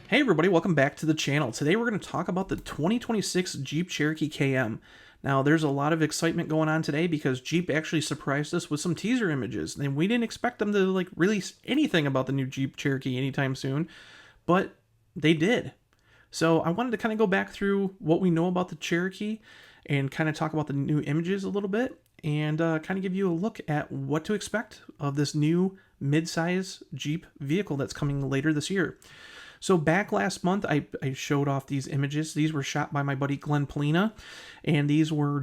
Hey everybody, welcome back to the channel. Today we're going to talk about the 2026 Jeep Cherokee KM. Now there's a lot of excitement going on today because Jeep actually surprised us with some teaser images, and we didn't expect them to release anything about the new Jeep Cherokee anytime soon, but they did. So I wanted to kind of go back through what we know about the Cherokee and kind of talk about the new images a little bit and kind of give you a look at what to expect of this new midsize Jeep vehicle that's coming later this year. So back last month, I showed off these images. These were shot by my buddy Glenn Polina, and these were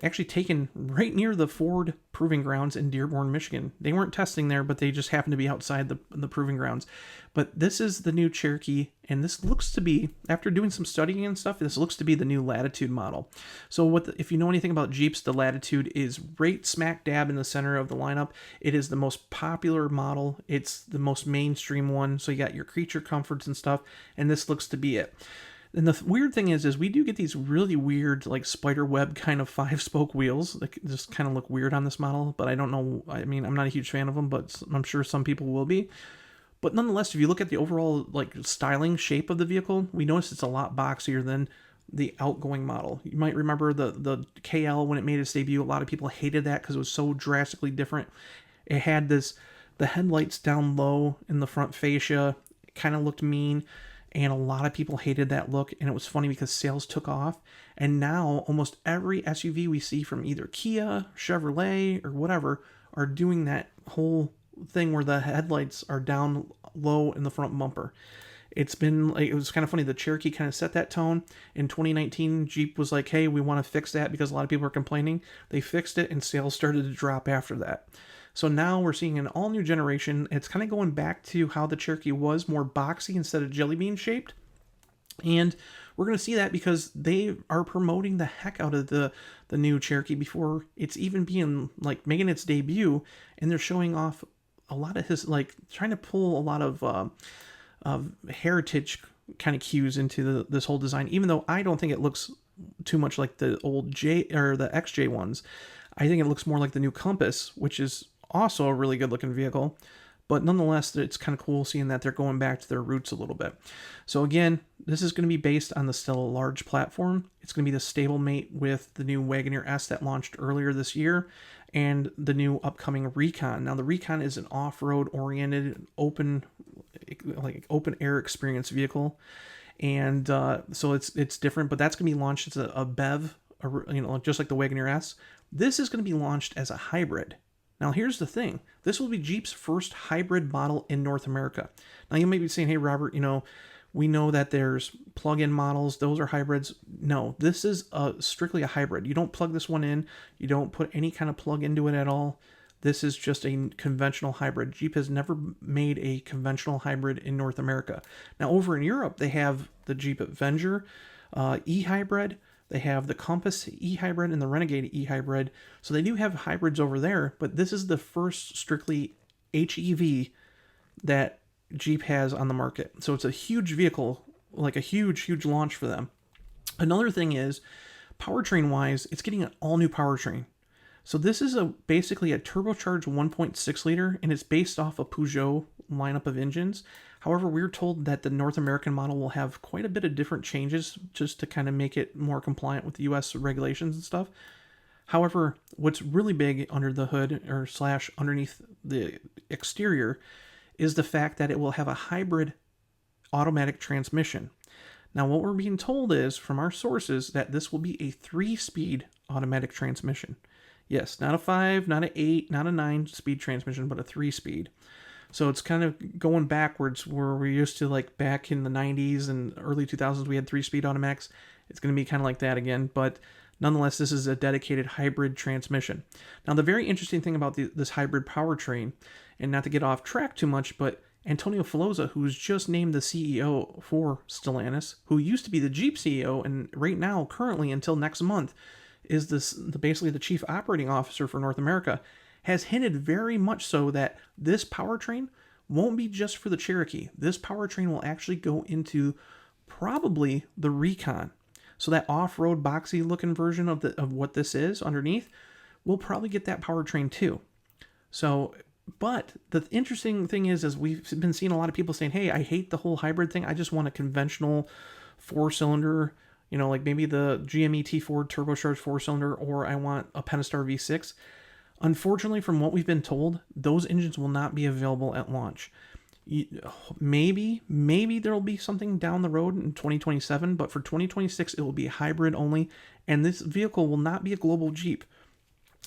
actually taken right near the Ford Proving Grounds in Dearborn, Michigan. They weren't testing there, but they just happened to be outside the Proving Grounds. But this is the new Cherokee, and this looks to be, after doing some studying and stuff, this looks to be the new Latitude model. So if you know anything about Jeeps, the Latitude is right smack dab in the center of the lineup. It is the most popular model. It's the most mainstream one. So you got your creature comforts and stuff, and this looks to be it. And the weird thing is we do get these really weird, like spider web kind of 5-spoke wheels that just kind of look weird on this model, but I don't know. I mean, I'm not a huge fan of them, but I'm sure some people will be. But nonetheless, if you look at the overall styling shape of the vehicle, we notice it's a lot boxier than the outgoing model. You might remember the KL when it made its debut. A lot of people hated that because it was so drastically different. It had the headlights down low in the front fascia. It kind of looked mean, and a lot of people hated that look. And it was funny because sales took off, and now almost every SUV we see from either Kia, Chevrolet, or whatever are doing that whole thing where the headlights are down low in the front bumper. It was kind of funny. The Cherokee kind of set that tone. In 2019, Jeep was like, hey, we want to fix that because a lot of people are complaining. They fixed it, and sales started to drop after that. So now we're seeing an all new generation. It's kind of going back to how the Cherokee was, more boxy instead of jelly bean shaped. And we're going to see that because they are promoting the heck out of the new Cherokee before it's even being making its debut, and they're showing off a lot of his, trying to pull a lot of heritage kind of cues into this whole design, even though I don't think it looks too much like the old J or the XJ ones. I think it looks more like the new Compass, which is also a really good looking vehicle. But nonetheless, it's kind of cool seeing that they're going back to their roots a little bit. So again, this is going to be based on the Stella Large platform. It's going to be the stablemate with the new Wagoneer S that launched earlier this year and the new upcoming Recon. Now the Recon is an off-road oriented, open air experience vehicle. And so it's different, but that's going to be launched as a BEV, just like the Wagoneer S. This is going to be launched as a hybrid. Now, here's the thing. This will be Jeep's first hybrid model in North America. Now, you may be saying, hey, Robert, we know that there's plug-in models. Those are hybrids. No, this is strictly a hybrid. You don't plug this one in. You don't put any kind of plug into it at all. This is just a conventional hybrid. Jeep has never made a conventional hybrid in North America. Now, over in Europe, they have the Jeep Avenger e-hybrid. They have the Compass e-hybrid and the Renegade e-hybrid. So they do have hybrids over there, but this is the first strictly HEV that Jeep has on the market. So it's a huge vehicle, like a huge, huge launch for them. Another thing is, powertrain-wise, it's getting an all-new powertrain. So this is basically a turbocharged 1.6 liter, and it's based off a Peugeot lineup of engines. However, we're told that the North American model will have quite a bit of different changes just to kind of make it more compliant with the US regulations and stuff. However, what's really big under the hood or / underneath the exterior is the fact that it will have a hybrid automatic transmission. Now, what we're being told is from our sources that this will be a 3-speed automatic transmission. Yes, not a 5, not an 8, not a 9-speed transmission, but a 3-speed. So it's kind of going backwards where we used to, back in the 90s and early 2000s, we had 3-speed automatics. It's going to be kind of like that again, but nonetheless, this is a dedicated hybrid transmission. Now, the very interesting thing about this hybrid powertrain, and not to get off track too much, but Antonio Filosa, who's just named the CEO for Stellantis, who used to be the Jeep CEO, and right now, currently, until next month, is basically the chief operating officer for North America, has hinted very much so that this powertrain won't be just for the Cherokee. This powertrain will actually go into probably the Recon. So that off-road boxy looking version of what this is underneath, we'll probably get that powertrain too. So But the interesting thing is we've been seeing a lot of people saying, hey, I hate the whole hybrid thing. I just want a conventional 4-cylinder, like maybe the GME T4 turbocharged 4-cylinder, or I want a Pentastar V6. Unfortunately, from what we've been told, those engines will not be available at launch. Maybe there'll be something down the road in 2027, but for 2026, it will be hybrid only, and this vehicle will not be a global Jeep.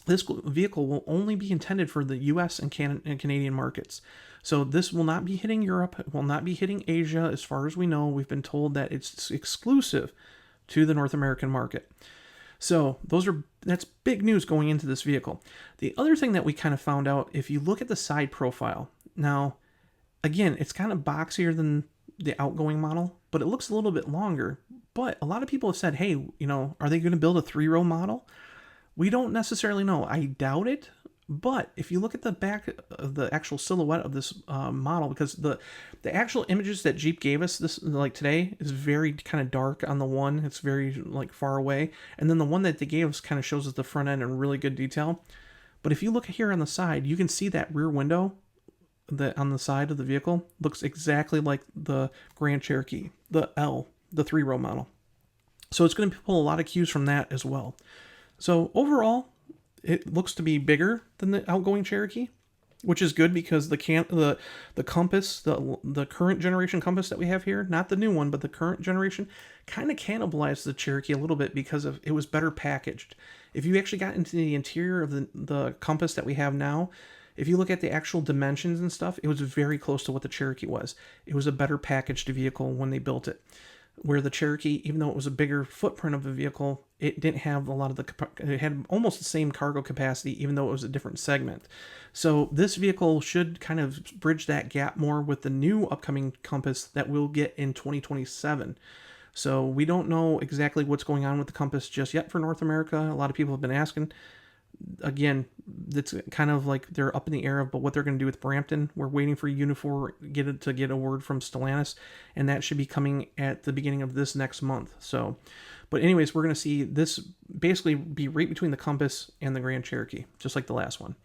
This vehicle will only be intended for the US and Canadian markets. So this will not be hitting Europe, it will not be hitting Asia. As far as we know, we've been told that it's exclusive to the North American market. So that's big news going into this vehicle. The other thing that we kind of found out, if you look at the side profile, now, again, it's kind of boxier than the outgoing model, but it looks a little bit longer. But a lot of people have said, hey, are they going to build a 3-row model? We don't necessarily know. I doubt it. But if you look at the back of the actual silhouette of this model, because the actual images that Jeep gave us this today is very kind of dark on the one. It's very far away. And then the one that they gave us kind of shows us the front end in really good detail. But if you look here on the side, you can see that rear window that on the side of the vehicle looks exactly like the Grand Cherokee, the 3-row model. So it's going to pull a lot of cues from that as well. So overall, it looks to be bigger than the outgoing Cherokee, which is good because the Compass, the current generation Compass that we have here, not the new one, but the current generation, kind of cannibalized the Cherokee a little bit because it was better packaged. If you actually got into the interior of the Compass that we have now, if you look at the actual dimensions and stuff, it was very close to what the Cherokee was. It was a better packaged vehicle when they built it. Where the Cherokee, even though it was a bigger footprint of a vehicle, it didn't have a lot of it had almost the same cargo capacity, even though it was a different segment. So this vehicle should kind of bridge that gap more with the new upcoming Compass that we'll get in 2027. So we don't know exactly what's going on with the Compass just yet for North America. A lot of people have been asking. Again, it's kind of like they're up in the air of what they're going to do with Brampton. We're waiting for Unifor to get a word from Stellantis, and that should be coming at the beginning of this next month. So, but anyways, we're going to see this basically be right between the Compass and the Grand Cherokee, just like the last one.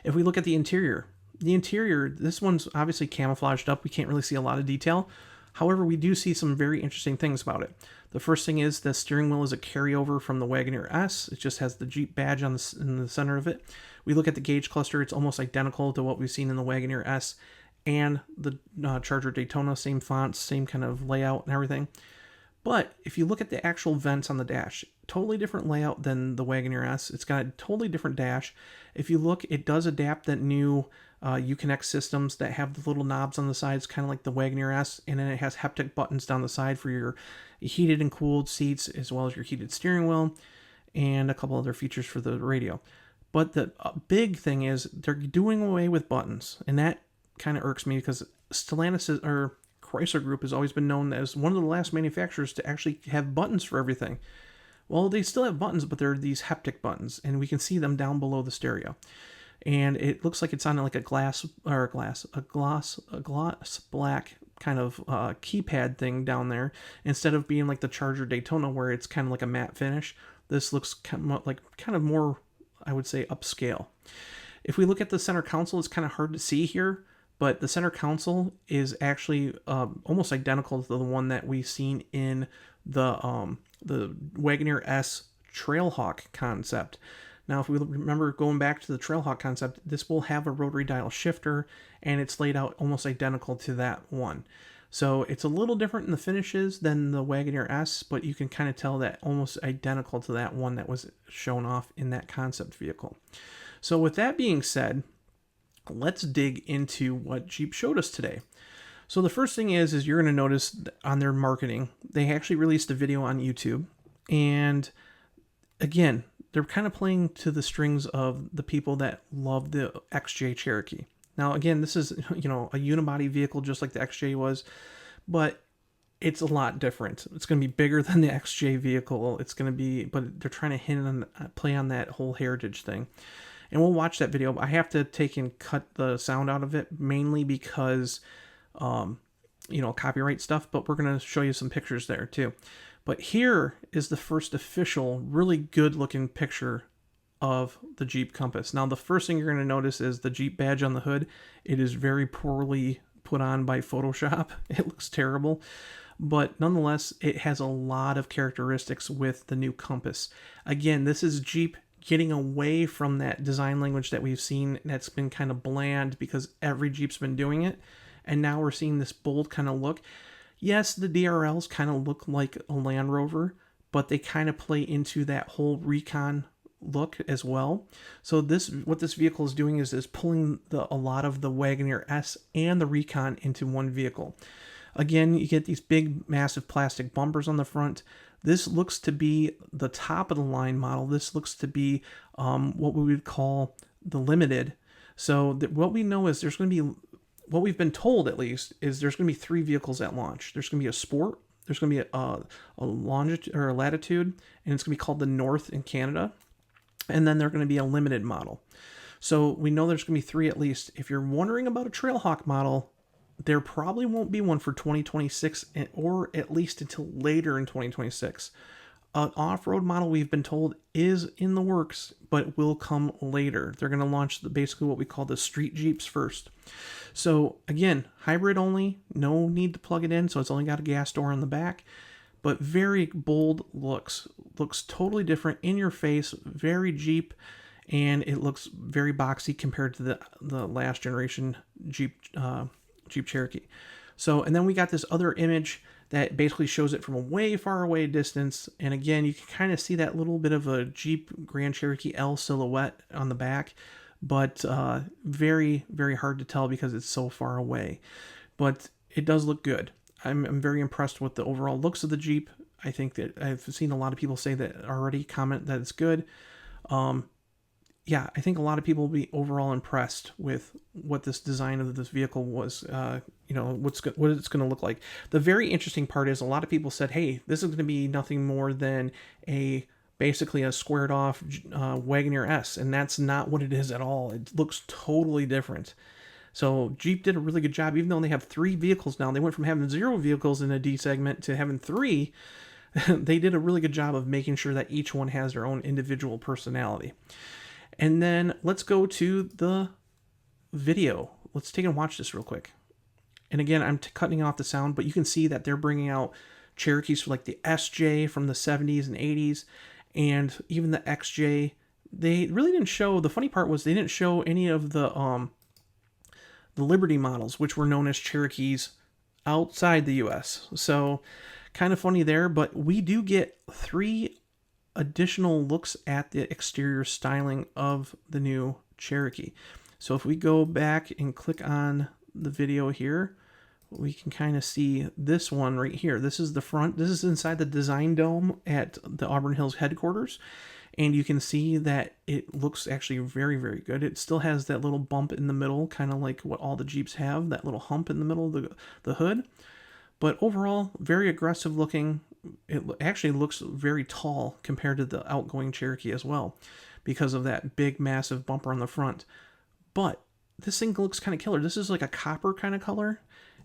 If we look at the interior, this one's obviously camouflaged up. We can't really see a lot of detail. However, we do see some very interesting things about it. The first thing is the steering wheel is a carryover from the Wagoneer S. It just has the Jeep badge in the center of it. We look at the gauge cluster. It's almost identical to what we've seen in the Wagoneer S and the Charger Daytona. Same fonts, same kind of layout and everything. But if you look at the actual vents on the dash, totally different layout than the Wagoneer S. It's got a totally different dash. If you look, it does adapt that new Uconnect systems that have the little knobs on the sides, kind of like the Wagoneer S, and then it has haptic buttons down the side for your heated and cooled seats, as well as your heated steering wheel, and a couple other features for the radio. But the big thing is they're doing away with buttons, and that kind of irks me because Stellantis or Chrysler Group has always been known as one of the last manufacturers to actually have buttons for everything. Well, they still have buttons, but they're these haptic buttons, and we can see them down below the stereo. And it looks like it's on like a gloss black kind of keypad thing down there, instead of being like the Charger Daytona where it's kind of like a matte finish. This looks kind of more, I would say, upscale. If we look at the center console, it's kind of hard to see here, but the center console is actually almost identical to the one that we've seen in the Wagoneer S Trailhawk concept. Now, if we remember going back to the Trailhawk concept, this will have a rotary dial shifter, and it's laid out almost identical to that one. So it's a little different in the finishes than the Wagoneer S, but you can kind of tell that almost identical to that one that was shown off in that concept vehicle. So with that being said, let's dig into what Jeep showed us today. So the first thing is you're going to notice on their marketing, they actually released a video on YouTube, and again, they're kind of playing to the strings of the people that love the XJ Cherokee. Now, again, this is, a unibody vehicle just like the XJ was, but it's a lot different. It's going to be bigger than the XJ vehicle. It's going to be, but they're trying to play on that whole heritage thing. And we'll watch that video. I have to take and cut the sound out of it, mainly because, copyright stuff, but we're going to show you some pictures there too. But here is the first official, really good looking picture of the Jeep Compass. Now, the first thing you're going to notice is the Jeep badge on the hood. It is very poorly put on by Photoshop. It looks terrible, but nonetheless, it has a lot of characteristics with the new Compass. Again, this is Jeep getting away from that design language that we've seen that's been kind of bland because every Jeep's been doing it, and now we're seeing this bold kind of look. Yes, the DRLs kind of look like a Land Rover, but they kind of play into that whole recon look as well. So what this vehicle is doing is pulling a lot of the Wagoneer S and the Recon into one vehicle. Again, you get these big, massive plastic bumpers on the front. This looks to be the top of the line model. This looks to be what we would call the limited. So what we know is there's going to be, what we've been told at least, is there's going to be 3 vehicles at launch. There's going to be a Sport, there's going to be a longitude or a Latitude, and it's going to be called the North in Canada. And then they're going to be a limited model. So we know there's going to be 3 at least. If you're wondering about a Trailhawk model, there probably won't be one for 2026 or at least until later in 2026. An off-road model, we've been told, is in the works, but will come later. They're going to launch basically what we call the street Jeeps first. So again, hybrid only, no need to plug it in, so it's only got a gas door on the back. But very bold looks totally different, in your face, very Jeep, and it looks very boxy compared to the last generation Jeep Cherokee. So, and then we got this other image that basically shows it from a way far away distance, and again, you can kind of see that little bit of a Jeep Grand Cherokee L silhouette on the back, but very, very hard to tell because it's so far away. But it does look good. I'm very impressed with the overall looks of the Jeep. I think that I've seen a lot of people say that already, comment that it's good. Yeah, I think a lot of people will be overall impressed with what this design of this vehicle was, what it's going to look like. The very interesting part is a lot of people said, hey, this is going to be nothing more than basically a squared off Wagoneer S, and that's not what it is at all. It looks totally different. So Jeep did a really good job, even though they have 3 vehicles now. They went from having 0 vehicles in a D segment to having 3. They did a really good job of making sure that each one has their own individual personality. And then let's go to the video. Let's take and watch this real quick. And again, I'm cutting off the sound, but you can see that they're bringing out Cherokees for like the SJ from the 70s and 80s, and even the XJ. They really didn't show, the funny part was they didn't show any of the Liberty models, which were known as Cherokees outside the US. So kind of funny there, but we do get 3 additional looks at the exterior styling of the new Cherokee. So if we go back and click on the video here, we can kind of see this one right here. This is the front. This is inside the design dome at the Auburn Hills headquarters. And you can see that it looks actually very, very good. It still has that little bump in the middle, kind of like what all the Jeeps have, that little hump in the middle of the hood. But overall, very aggressive looking. It actually looks very tall compared to the outgoing Cherokee as well, because of that big, massive bumper on the front. But this thing looks kind of killer. This is like a copper kind of color.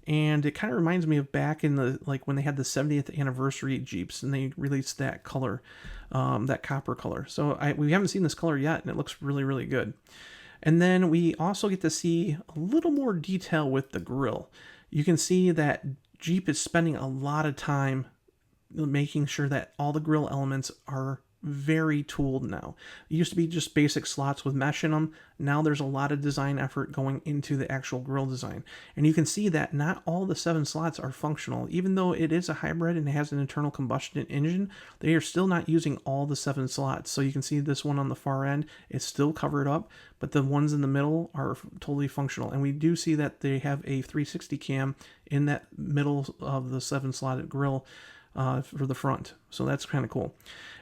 And it kind of reminds me of back in the, like when they had the 70th anniversary Jeeps and they released that color, that copper color. So we haven't seen this color yet, and it looks really, really good. And then we also get to see a little more detail with the grille. You can see that Jeep is spending a lot of time making sure that all the grille elements are very tooled now. It used to be just basic slots with mesh in them. Now there's a lot of design effort going into the actual grille design. And you can see that not all the 7 slots are functional. Even though it is a hybrid and it has an internal combustion engine, they are still not using all the 7 slots. So you can see this one on the far end, it's still covered up, but the ones in the middle are totally functional. And we do see that they have a 360 cam in that middle of the 7 slotted grille for the front. So that's kind of cool.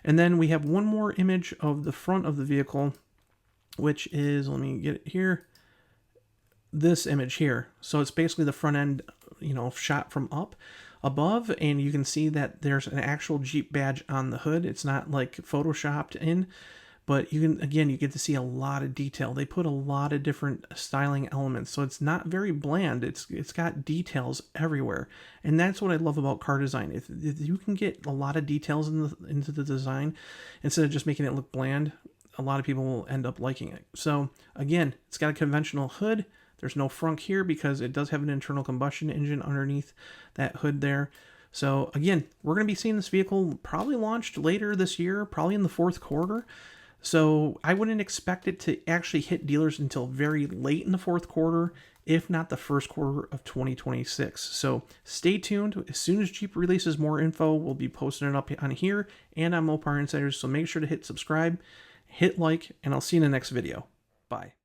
And then we have one more image of the front of the vehicle, which is, let me get it here, this image here. So it's basically the front end, shot from up above, and you can see that there's an actual Jeep badge on the hood. It's not like photoshopped in, but you get to see a lot of detail. They put a lot of different styling elements, so it's not very bland. It's got details everywhere, and that's what I love about car design. If you can get a lot of details into the design instead of just making it look bland, a lot of people will end up liking it. So again, it's got a conventional hood. There's no frunk here because it does have an internal combustion engine underneath that hood there. So again, we're going to be seeing this vehicle probably launched later this year, probably in the fourth quarter. So I wouldn't expect it to actually hit dealers until very late in the fourth quarter, if not the first quarter of 2026. So stay tuned. As soon as Jeep releases more info, we'll be posting it up on here and on Mopar Insiders. So make sure to hit subscribe, hit like, and I'll see you in the next video. Bye.